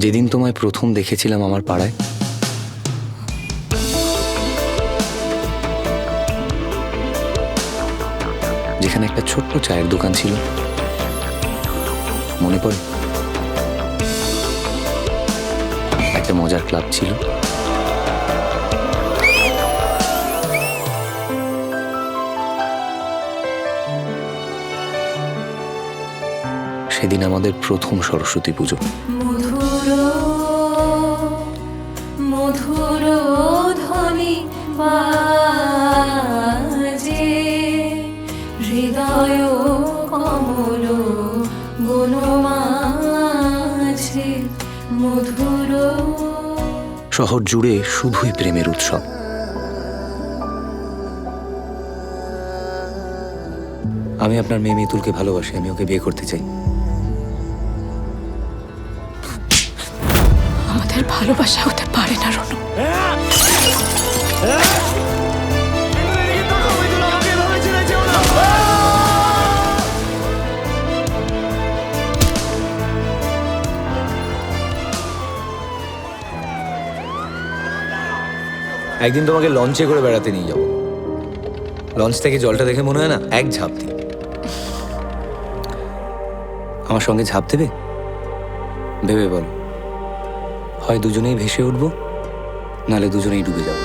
যেদিন তোমায় প্রথম দেখেছিলাম আমার পাড়ায়, যেখানে একটা ছোট্ট চায়ের দোকান ছিল, মনে পড়ে? একটা মজার ক্লাব ছিল, সেদিন আমাদের প্রথম সরস্বতী পুজো। মধুর মধুর ধ্বনি বাজে, হৃদয় কমল বনমাঝে মধুর। শহর জুড়ে শুধুই প্রেমের উৎসব। আমি আপনার মেয়ে মিতুলকে ভালোবাসি, আমি ওকে বিয়ে করতে চাই। আমাদের ভালোবাসা হতে পারে না রনু। একদিন তোমাকে লঞ্চে করে বেড়াতে নিয়ে যাবো। লঞ্চ থেকে জলটা দেখে মনে হয় না এক ঝাঁপ দিই। আমার সঙ্গে ঝাঁপ দেবে? ভেবে বলো, হয় দুজনেই ভেসে উঠবো, নাহলে দুজনেই ডুবে যাবো।